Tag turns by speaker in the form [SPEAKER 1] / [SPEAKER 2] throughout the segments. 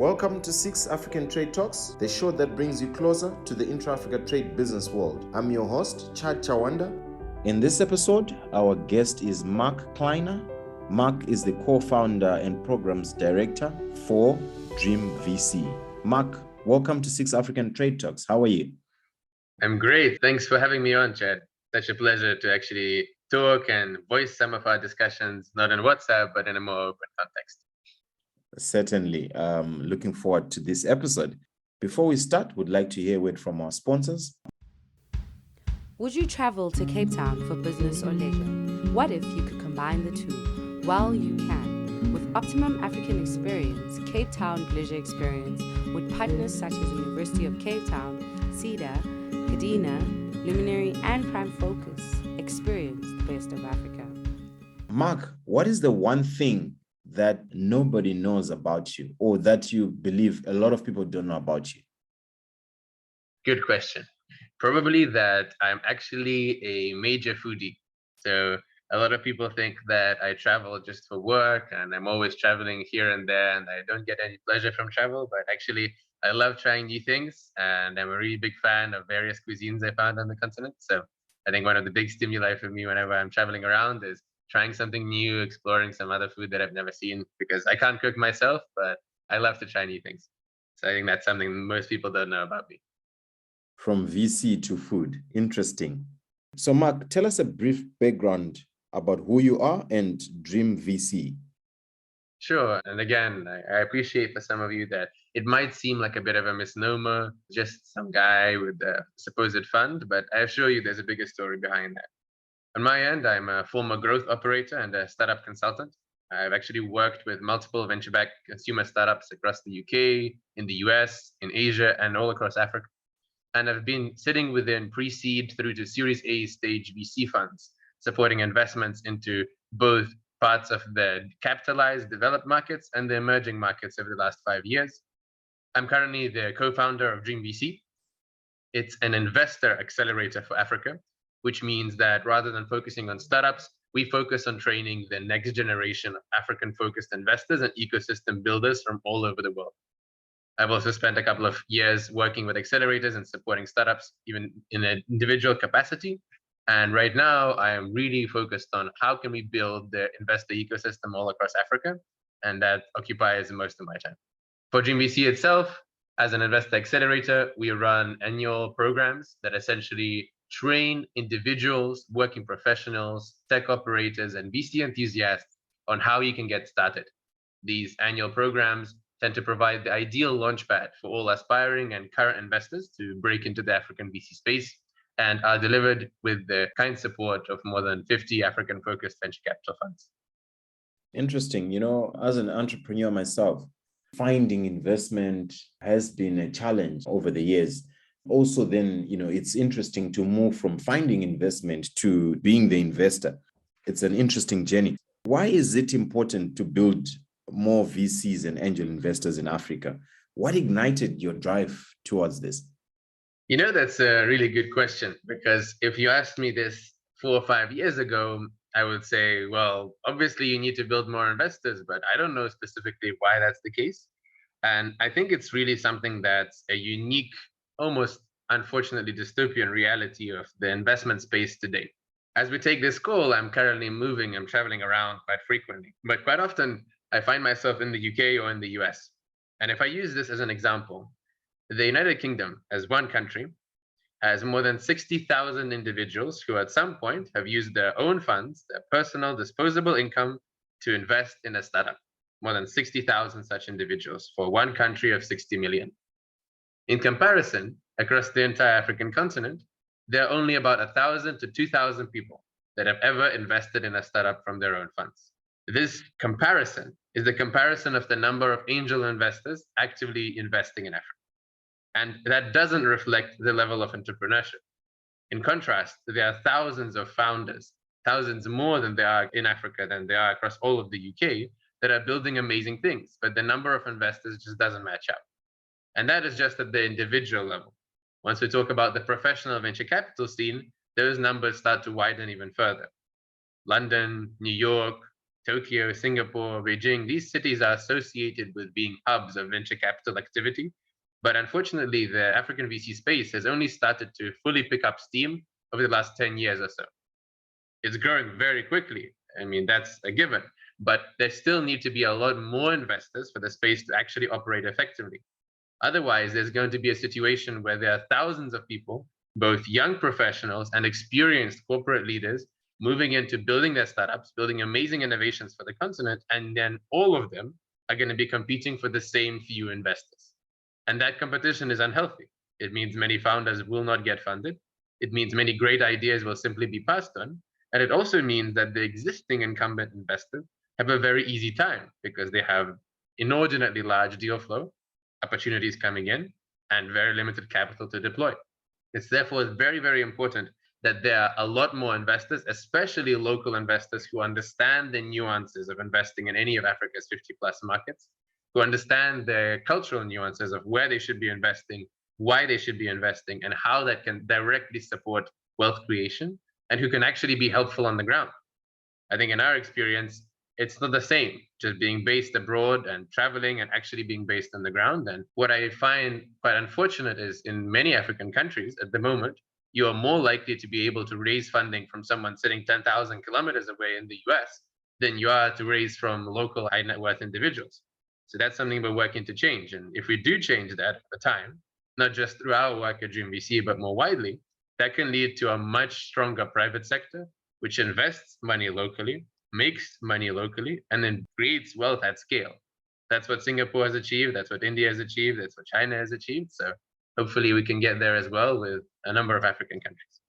[SPEAKER 1] Welcome to 6 African Trade Talks, the show that brings you closer to the intra-Africa trade business world. I'm your host, Chad Chawanda. In this episode, our guest is Mark Kleyner. Mark is the co-founder and programs director for Dream VC. Mark, welcome to 6 African Trade Talks. How are you?
[SPEAKER 2] I'm great. Thanks for having me on, Chad. Such a pleasure to actually talk and voice some of our discussions, not on WhatsApp, but in a more open context.
[SPEAKER 1] Certainly. Looking forward to this episode. Before we start, we'd like to hear a word from our sponsors.
[SPEAKER 3] Would you travel to Cape Town for business or leisure? What if you could combine the two? Well, you can. With Optimum African Experience, Cape Town Leisure Experience, with partners such as University of Cape Town, CEDA, Gardner, Luminary, and Prime Focus. Experience the best of Africa.
[SPEAKER 1] Mark, what is the one thing that nobody knows about you, or that you believe a lot of people don't know about you?
[SPEAKER 2] Good question. Probably that I'm actually a major foodie. So a lot of people think that I travel just for work and I'm always traveling here and there and I don't get any pleasure from travel, but actually I love trying new things and I'm a really big fan of various cuisines I found on the continent. So I think one of the big stimuli for me whenever I'm traveling around is trying something new, exploring some other food that I've never seen, because I can't cook myself, but I love to try new things. So I think that's something most people don't know about me.
[SPEAKER 1] From VC to food. Interesting. So Mark, tell us a brief background about who you are and Dream VC.
[SPEAKER 2] Sure. And again, I appreciate for some of you that it might seem like a bit of a misnomer, just some guy with a supposed fund, but I assure you there's a bigger story behind that. On my end, I'm a former growth operator and a startup consultant. I've actually worked with multiple venture-backed consumer startups across the UK, in the US, in Asia, and all across Africa. And I've been sitting within pre-seed through to Series A stage VC funds, supporting investments into both parts of the capitalized developed markets and the emerging markets over the last 5 years. I'm currently the co-founder of Dream VC. It's an investor accelerator for Africa, which means that rather than focusing on startups, we focus on training the next generation of African-focused investors and ecosystem builders from all over the world. I've also spent a couple of years working with accelerators and supporting startups, even in an individual capacity. And right now, I am really focused on how can we build the investor ecosystem all across Africa, and that occupies most of my time. For Dream VC itself, as an investor accelerator, we run annual programs that essentially train individuals, working professionals, tech operators, and VC enthusiasts on how you can get started. These annual programs tend to provide the ideal launchpad for all aspiring and current investors to break into the African VC space, and are delivered with the kind support of more than 50 African-focused venture capital funds.
[SPEAKER 1] Interesting. As an entrepreneur myself, finding investment has been a challenge over the years. Also, then, it's interesting to move from finding investment to being the investor. It's an interesting journey. Why is it important to build more VCs and angel investors in Africa? What ignited your drive towards this?
[SPEAKER 2] That's a really good question, because if you asked me this 4 or 5 years ago, I would say, well, obviously you need to build more investors, but I don't know specifically why that's the case. And I think it's really something that's a unique, almost unfortunately dystopian reality of the investment space today. As we take this call, I'm currently I'm traveling around quite frequently, but quite often I find myself in the UK or in the US. And if I use this as an example, the United Kingdom, as one country, has more than 60,000 individuals who at some point have used their own funds, their personal disposable income, to invest in a startup. More than 60,000 such individuals for one country of 60 million. In comparison, across the entire African continent, there are only about 1,000 to 2,000 people that have ever invested in a startup from their own funds. This comparison is the comparison of the number of angel investors actively investing in Africa. And that doesn't reflect the level of entrepreneurship. In contrast, there are thousands of founders, thousands more than there are in Africa than there are across all of the UK, that are building amazing things, but the number of investors just doesn't match up. And that is just at the individual level. Once we talk about the professional venture capital scene, those numbers start to widen even further. London, New York, Tokyo, Singapore, Beijing, these cities are associated with being hubs of venture capital activity. But unfortunately, the African VC space has only started to fully pick up steam over the last 10 years or so. It's growing very quickly. I mean, that's a given. But there still need to be a lot more investors for the space to actually operate effectively. Otherwise, there's going to be a situation where there are thousands of people, both young professionals and experienced corporate leaders, moving into building their startups, building amazing innovations for the continent, and then all of them are going to be competing for the same few investors. And that competition is unhealthy. It means many founders will not get funded. It means many great ideas will simply be passed on. And it also means that the existing incumbent investors have a very easy time because they have inordinately large deal flow, opportunities coming in, and very limited capital to deploy. It's therefore very, very important that there are a lot more investors, especially local investors who understand the nuances of investing in any of Africa's 50 plus markets, who understand the cultural nuances of where they should be investing, why they should be investing, and how that can directly support wealth creation, and who can actually be helpful on the ground. I think in our experience, it's not the same, just being based abroad and traveling and actually being based on the ground. And what I find quite unfortunate is in many African countries at the moment, you are more likely to be able to raise funding from someone sitting 10,000 kilometers away in the US than you are to raise from local high net worth individuals. So that's something we're working to change. And if we do change that at the time, not just through our work at Dream VC, but more widely, that can lead to a much stronger private sector, which invests money locally, makes money locally, and then creates wealth at scale. That's what Singapore has achieved. That's what India has achieved. That's what China has achieved. So hopefully we can get there as well with a number of African countries.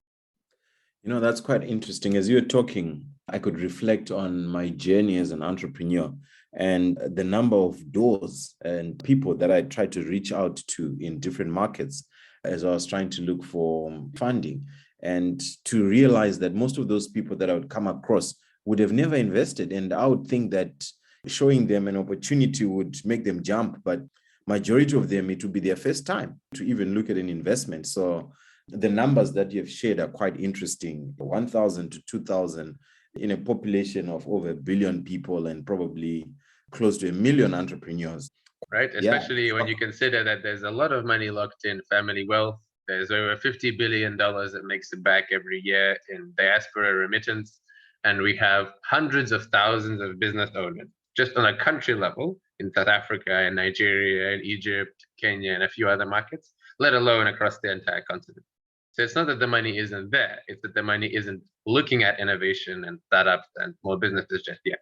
[SPEAKER 1] You know, that's quite interesting. As you're talking, I could reflect on my journey as an entrepreneur and the number of doors and people that I tried to reach out to in different markets as I was trying to look for funding, and to realize that most of those people that I would come across would have never invested. And I would think that showing them an opportunity would make them jump, but majority of them, it would be their first time to even look at an investment. So the numbers that you've shared are quite interesting. 1,000 to 2,000 in a population of over 1 billion people and probably close to 1 million entrepreneurs.
[SPEAKER 2] Right, especially when you consider that there's a lot of money locked in family wealth. There's over $50 billion that makes it back every year in diaspora remittance. And we have hundreds of thousands of business owners just on a country level in South Africa and Nigeria and Egypt, Kenya, and a few other markets, let alone across the entire continent. So it's not that the money isn't there, it's that the money isn't looking at innovation and startups and more businesses just yet.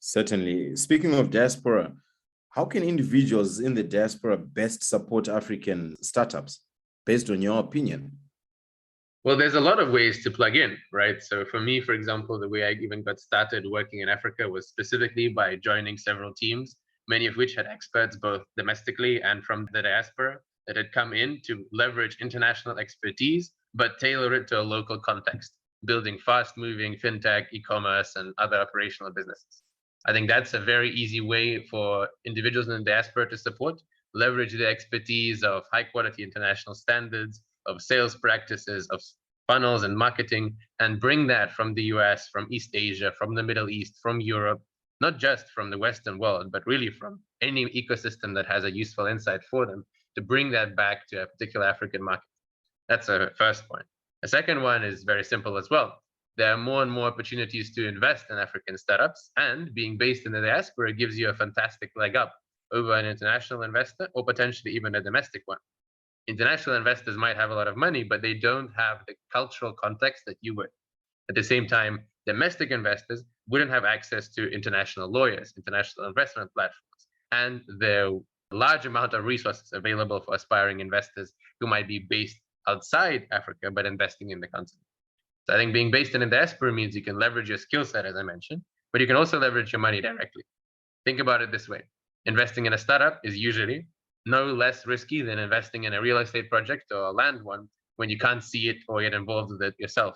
[SPEAKER 1] Certainly. Speaking of diaspora, how can individuals in the diaspora best support African startups, based on your opinion?
[SPEAKER 2] Well, there's a lot of ways to plug in, right? So for me, for example, the way I even got started working in Africa was specifically by joining several teams, many of which had experts both domestically and from the diaspora that had come in to leverage international expertise, but tailor it to a local context, building fast-moving fintech, e-commerce, and other operational businesses. I think that's a very easy way for individuals in the diaspora to support, leverage the expertise of high-quality international standards, of sales practices, of funnels and marketing, and bring that from the US, from East Asia, from the Middle East, from Europe, not just from the Western world, but really from any ecosystem that has a useful insight for them, to bring that back to a particular African market. That's a first point. A second one is very simple as well. There are more and more opportunities to invest in African startups, and being based in the diaspora gives you a fantastic leg up over an international investor or potentially even a domestic one. International investors might have a lot of money, but they don't have the cultural context that you would. At the same time, domestic investors wouldn't have access to international lawyers, international investment platforms, and the large amount of resources available for aspiring investors who might be based outside Africa, but investing in the continent. So I think being based in the diaspora means you can leverage your skill set, as I mentioned, but you can also leverage your money directly. Think about it this way. Investing in a startup is usually no less risky than investing in a real estate project or a land one when you can't see it or get involved with it yourself.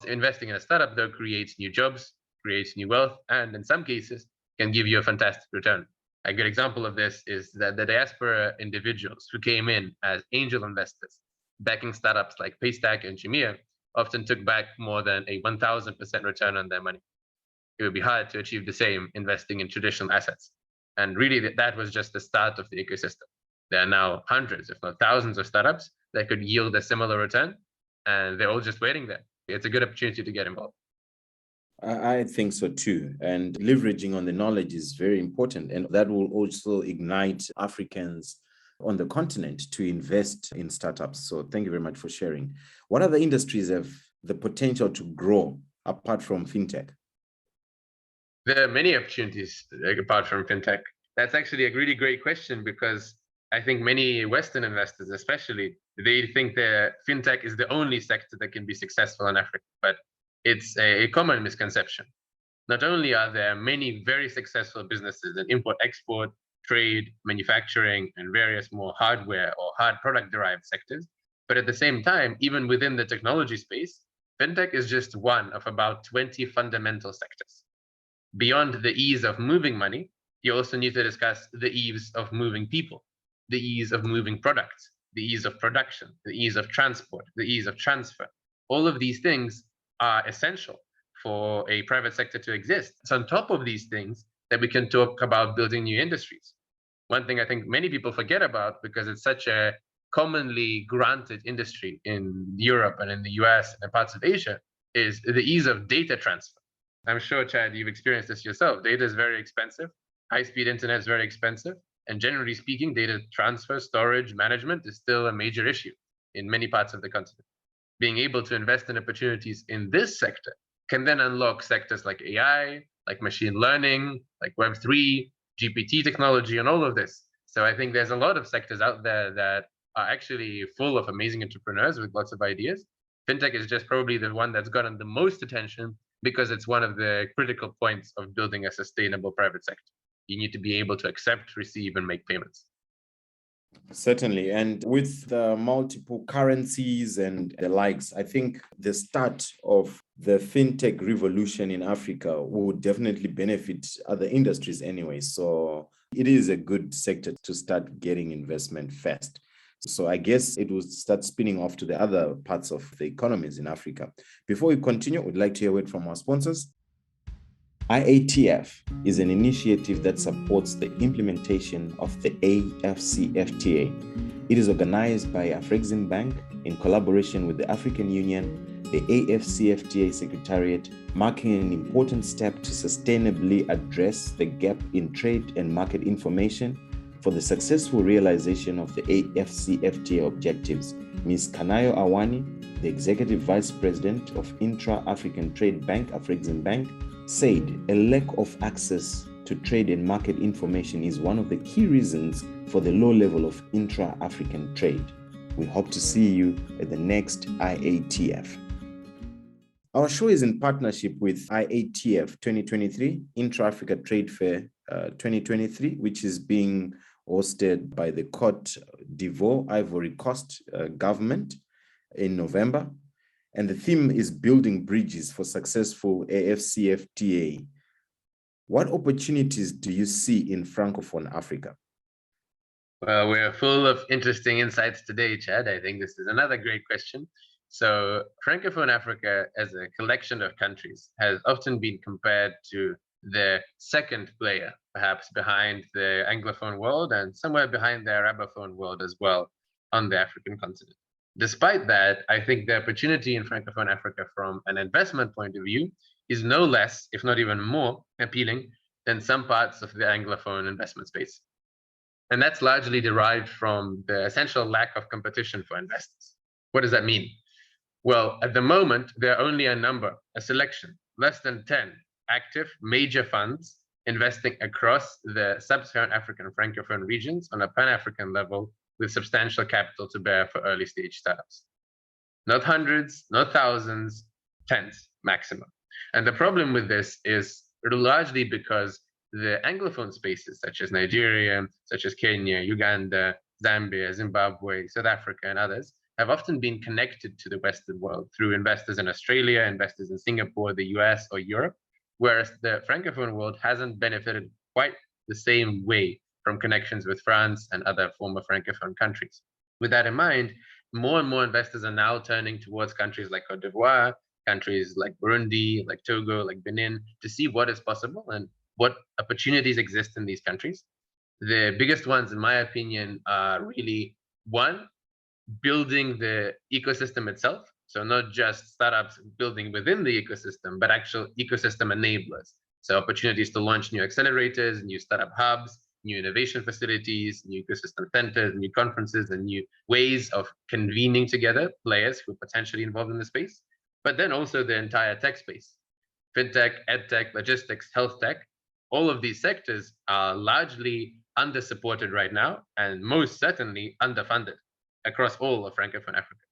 [SPEAKER 2] Investing in a startup, though, creates new jobs, creates new wealth, and in some cases can give you a fantastic return. A good example of this is that the diaspora individuals who came in as angel investors, backing startups like Paystack and Jumia, often took back more than a 1,000% return on their money. it would be hard to achieve the same investing in traditional assets. And really, that was just the start of the ecosystem. There are now hundreds, if not thousands, of startups that could yield a similar return, and they're all just waiting there. It's a good opportunity to get involved.
[SPEAKER 1] I think so too. And leveraging on the knowledge is very important. And that will also ignite Africans on the continent to invest in startups. So thank you very much for sharing. What other industries have the potential to grow apart from fintech?
[SPEAKER 2] There are many opportunities apart from fintech. That's actually a really great question, because I think many Western investors, especially, they think that fintech is the only sector that can be successful in Africa. But it's a common misconception. Not only are there many very successful businesses in import-export, trade, manufacturing, and various more hardware or hard product-derived sectors, but at the same time, even within the technology space, fintech is just one of about 20 fundamental sectors. Beyond the ease of moving money, you also need to discuss the ease of moving people, the ease of moving products, the ease of production, the ease of transport, the ease of transfer. All of these things are essential for a private sector to exist. It's on top of these things that we can talk about building new industries. One thing I think many people forget about, because it's such a commonly granted industry in Europe and in the US and parts of Asia, is the ease of data transfer. I'm sure, Chad, you've experienced this yourself. Data is very expensive. High-speed internet is very expensive. And generally speaking, data transfer, storage, management is still a major issue in many parts of the continent. Being able to invest in opportunities in this sector can then unlock sectors like AI, like machine learning, like Web3, GPT technology, and all of this. So I think there's a lot of sectors out there that are actually full of amazing entrepreneurs with lots of ideas. Fintech is just probably the one that's gotten the most attention, because it's one of the critical points of building a sustainable private sector. You need to be able to accept, receive, and make payments.
[SPEAKER 1] Certainly. And with the multiple currencies and the likes, I think the start of the fintech revolution in Africa will definitely benefit other industries anyway. So it is a good sector to start getting investment fast. So I guess it will start spinning off to the other parts of the economies in Africa. Before we continue, we'd like to hear a word from our sponsors. IATF is an initiative that supports the implementation of the AFCFTA. It is organized by Afreximbank in collaboration with the African Union, the AFCFTA Secretariat, marking an important step to sustainably address the gap in trade and market information for the successful realization of the AFCFTA objectives. Ms. Kanayo Awani, the Executive Vice President of Intra-African Trade Bank, Afreximbank, said a lack of access to trade and market information is one of the key reasons for the low level of intra-African trade. We hope to see you at the next IATF. Our show is in partnership with IATF 2023, Intra-Africa Trade Fair 2023, which is being hosted by the Côte d'Ivoire, Ivory Coast government in November. And the theme is building bridges for successful AFCFTA. What opportunities do you see in Francophone Africa?
[SPEAKER 2] Well, we're full of interesting insights today, Chad. I think this is another great question. So Francophone Africa as a collection of countries has often been compared to the second player, perhaps behind the Anglophone world and somewhere behind the Arabophone world as well on the African continent. Despite that, I think the opportunity in Francophone Africa from an investment point of view is no less, if not even more, appealing than some parts of the Anglophone investment space. And that's largely derived from the essential lack of competition for investors. What does that mean? Well, at the moment, there are only a selection, less than 10 active major funds investing across the sub-Saharan African Francophone regions on a Pan-African level with substantial capital to bear for early stage startups. Not hundreds, not thousands, tens maximum. And the problem with this is largely because the Anglophone spaces, such as Nigeria, such as Kenya, Uganda, Zambia, Zimbabwe, South Africa, and others, have often been connected to the Western world through investors in Australia, investors in Singapore, the US, or Europe, whereas the Francophone world hasn't benefited quite the same way from connections with France and other former Francophone countries. With that in mind, more and more investors are now turning towards countries like Cote d'Ivoire countries like Burundi, like Togo, like Benin, to see what is possible and what opportunities exist in these countries. The biggest ones, in my opinion, are really one, building the ecosystem itself. So not just startups building within the ecosystem, but actual ecosystem enablers. So opportunities to launch new accelerators, new startup hubs, new innovation facilities, new ecosystem centers, new conferences, and new ways of convening together players who are potentially involved in the space. But then also the entire tech space, fintech, edtech, logistics, health tech. All of these sectors are largely under-supported right now, and most certainly underfunded across all of Francophone Africa.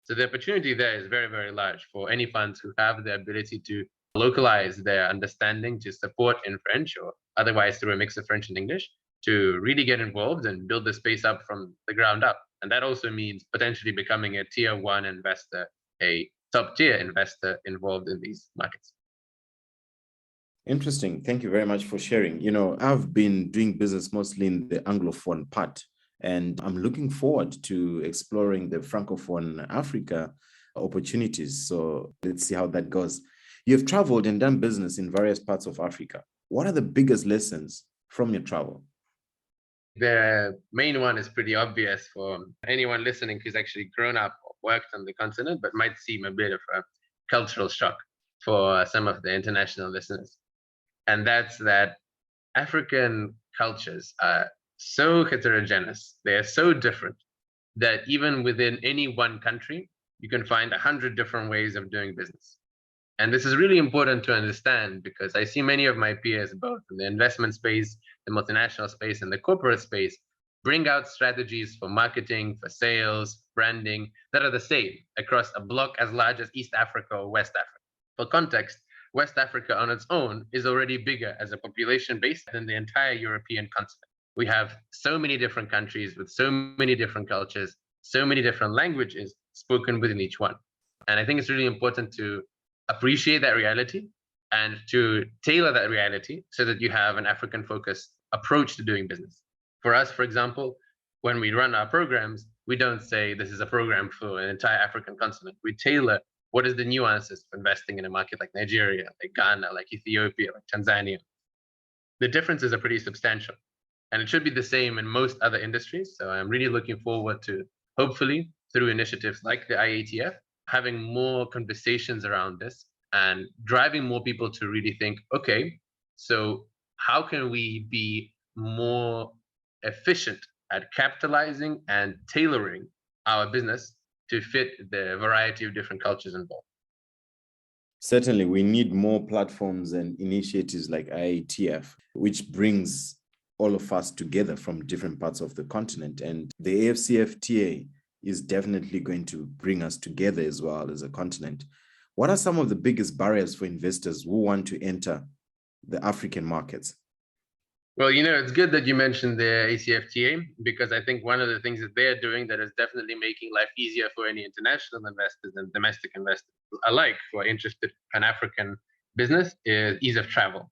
[SPEAKER 2] So the opportunity there is very, very large for any funds who have the ability to localize their understanding to support in French or otherwise through a mix of French and English to really get involved and build the space up from the ground up. And that also means potentially becoming a tier one investor, a top tier investor involved in these markets.
[SPEAKER 1] Interesting. Thank you very much for sharing. I've been doing business mostly in the Anglophone part, and I'm looking forward to exploring the Francophone Africa opportunities. So let's see how that goes. You've traveled and done business in various parts of Africa. What are the biggest lessons from your travel?
[SPEAKER 2] The main one is pretty obvious for anyone listening who's actually grown up or worked on the continent, but might seem a bit of a cultural shock for some of the international listeners. And that's that African cultures are so heterogeneous, they are so different that even within any one country, you can find 100 different ways of doing business. And this is really important to understand because I see many of my peers, both in the investment space, the multinational space, and the corporate space, bring out strategies for marketing, for sales, branding that are the same across a block as large as East Africa or West Africa. For context, West Africa on its own is already bigger as a population base than the entire European continent. We have so many different countries with so many different cultures, so many different languages spoken within each one. And I think it's really important to appreciate that reality and to tailor that reality so that you have an African-focused approach to doing business. For us, for example, when we run our programs, we don't say this is a program for an entire African continent. We tailor what is the nuances of investing in a market like Nigeria, like Ghana, like Ethiopia, like Tanzania. The differences are pretty substantial. And it should be the same in most other industries. So I'm really looking forward to, hopefully, through initiatives like the IATF, having more conversations around this and driving more people to really think, okay, so how can we be more efficient at capitalizing and tailoring our business to fit the variety of different cultures involved?
[SPEAKER 1] Certainly, we need more platforms and initiatives like IATF, which brings all of us together from different parts of the continent. And the AFCFTA is definitely going to bring us together as well as a continent. What are some of the biggest barriers for investors who want to enter the African markets?
[SPEAKER 2] Well, it's good that you mentioned the ACFTA because I think one of the things that they're doing that is definitely making life easier for any international investors and domestic investors alike who are interested in African business is ease of travel.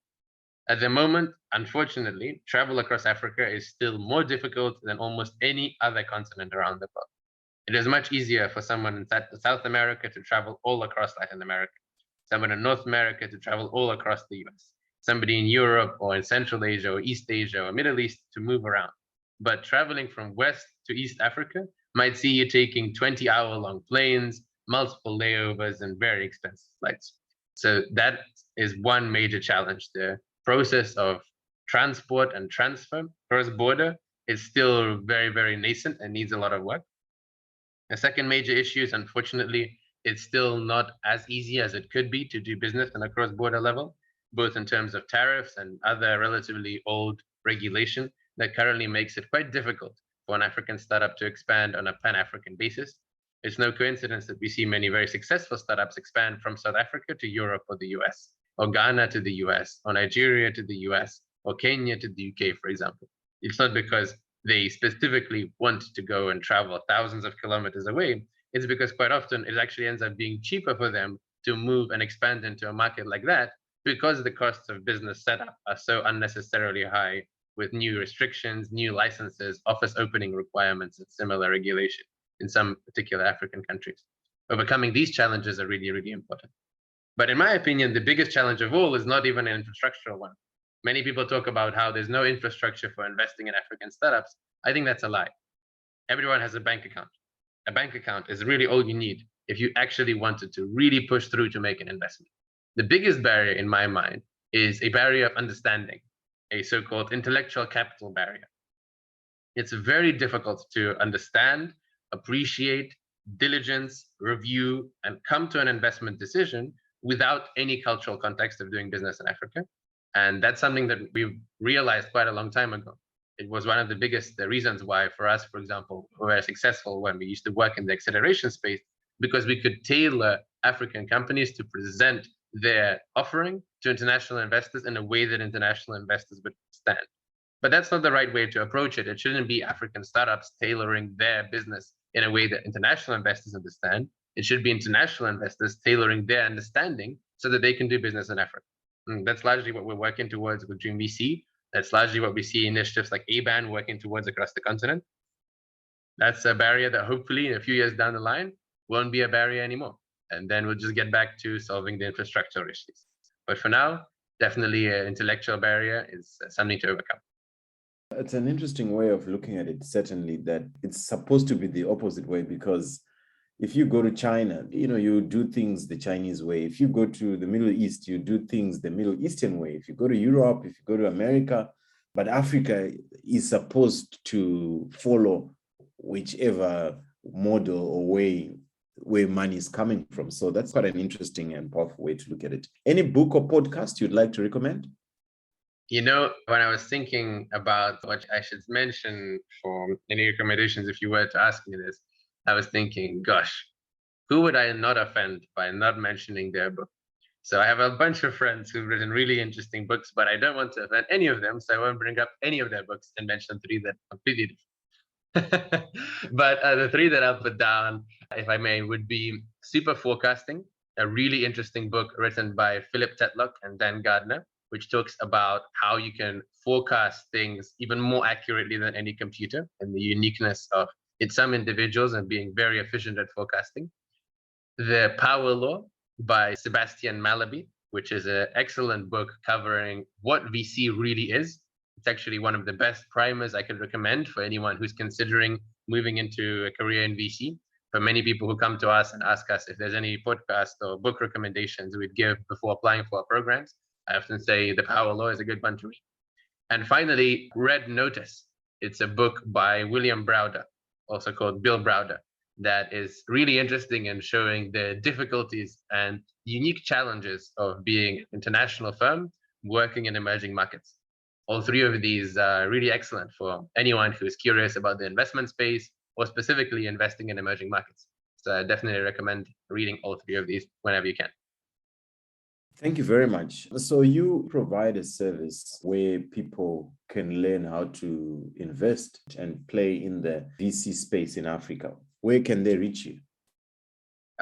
[SPEAKER 2] At the moment, unfortunately, travel across Africa is still more difficult than almost any other continent around the world. It is much easier for someone in South America to travel all across Latin America, someone in North America to travel all across the US, somebody in Europe or in Central Asia or East Asia or Middle East to move around. But traveling from West to East Africa might see you taking 20-hour-long planes, multiple layovers, and very expensive flights. So that is one major challenge. The process of transport and transfer cross-border is still very, very nascent and needs a lot of work. The second major issue is, unfortunately, it's still not as easy as it could be to do business on a cross-border level, both in terms of tariffs and other relatively old regulation that currently makes it quite difficult for an African startup to expand on a Pan-African basis. It's no coincidence that we see many very successful startups expand from South Africa to Europe or the US, or Ghana to the US, or Nigeria to the US, or Kenya to the UK, for example. It's not because they specifically want to go and travel thousands of kilometers away. It's because quite often it actually ends up being cheaper for them to move and expand into a market like that because the costs of business setup are so unnecessarily high with new restrictions, new licenses, office opening requirements, and similar regulation in some particular African countries. Overcoming these challenges are really, really important. But in my opinion, the biggest challenge of all is not even an infrastructural one. Many people talk about how there's no infrastructure for investing in African startups. I think that's a lie. Everyone has a bank account. A bank account is really all you need if you actually wanted to really push through to make an investment. The biggest barrier in my mind is a barrier of understanding, a so-called intellectual capital barrier. It's very difficult to understand, appreciate, diligence, review, and come to an investment decision without any cultural context of doing business in Africa. And that's something that we've realized quite a long time ago. It was one of the biggest reasons why, for us, for example, we were successful when we used to work in the acceleration space, because we could tailor African companies to present their offering to international investors in a way that international investors would understand. But that's not the right way to approach it. It shouldn't be African startups tailoring their business in a way that international investors understand. It should be international investors tailoring their understanding so that they can do business in Africa. And that's largely what we're working towards with Dream VC. That's largely what we see initiatives like ABAN working towards across the continent. That's a barrier that hopefully in a few years down the line won't be a barrier anymore. And then we'll just get back to solving the infrastructure issues. But for now, definitely an intellectual barrier is something to overcome.
[SPEAKER 1] It's an interesting way of looking at it, certainly, that it's supposed to be the opposite way, because if you go to China, you do things the Chinese way. If you go to the Middle East, you do things the Middle Eastern way. If you go to Europe, if you go to America, but Africa is supposed to follow whichever model or way where money is coming from. So that's quite an interesting and powerful way to look at it. Any book or podcast you'd like to recommend?
[SPEAKER 2] When I was thinking about what I should mention for any recommendations, if you were to ask me this, I was thinking, gosh, who would I not offend by not mentioning their book? So I have a bunch of friends who've written really interesting books, but I don't want to offend any of them. So I won't bring up any of their books and mention three that are completely different. But the three that I'll put down, if I may, would be Super Forecasting, a really interesting book written by Philip Tetlock and Dan Gardner, which talks about how you can forecast things even more accurately than any computer, and the uniqueness of some individuals and being very efficient at forecasting. The Power Law by Sebastian Mallaby, which is an excellent book covering what VC really is. It's actually one of the best primers I could recommend for anyone who's considering moving into a career in VC. For many people who come to us and ask us if there's any podcast or book recommendations we'd give before applying for our programs, I often say The Power Law is a good one to read. And finally, Red Notice. It's a book by William Browder, also called Bill Browder, that is really interesting and showing the difficulties and unique challenges of being an international firm working in emerging markets. All three of these are really excellent for anyone who is curious about the investment space or specifically investing in emerging markets. So I definitely recommend reading all three of these whenever you can.
[SPEAKER 1] Thank you very much. So you provide a service where people can learn how to invest and play in the VC space in Africa. Where can they reach you?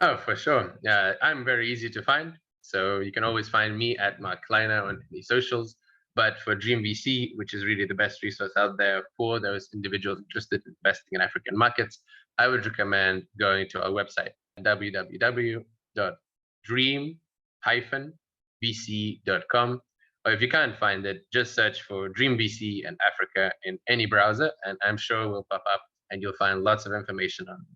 [SPEAKER 2] Oh, for sure. I'm very easy to find. So you can always find me at Mark Kleyner on the socials. But for Dream VC, which is really the best resource out there for those individuals interested in investing in African markets, I would recommend going to our website, www.dream-vc.com. Or if you can't find it, just search for Dream VC and Africa in any browser, and I'm sure it will pop up and you'll find lots of information on it.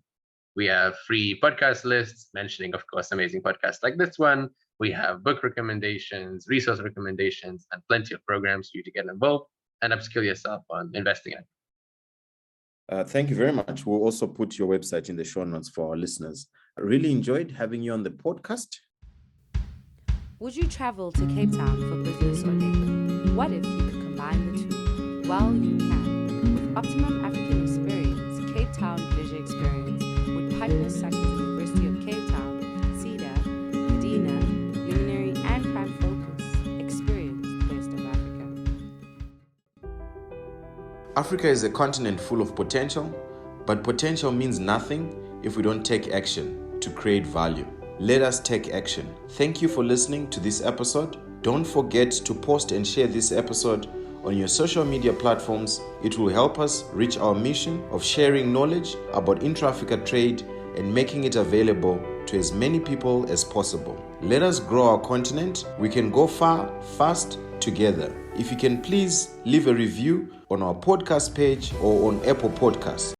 [SPEAKER 2] We have free podcast lists mentioning, of course, amazing podcasts like this one. We have book recommendations, resource recommendations, and plenty of programs for you to get involved and upskill yourself on investing.
[SPEAKER 1] Thank you very much. We'll also put your website in the show notes for our listeners. I really enjoyed having you on the podcast.
[SPEAKER 3] Would you travel to Cape Town for business or leisure? What if you could combine the two? Well, you can. With Optimum African Experience, Cape Town Leisure Experience, with partners such as the University of Cape Town, CEDA, Medina, Luminary, and Prime Focus. Experience the best of Africa.
[SPEAKER 1] Africa is a continent full of potential, but potential means nothing if we don't take action to create value. Let us take action. Thank you for listening to this episode. Don't forget to post and share this episode on your social media platforms. It will help us reach our mission of sharing knowledge about intra-Africa trade and making it available to as many people as possible. Let us grow our continent. We can go far, fast, together. If you can please leave a review on our podcast page or on Apple Podcasts.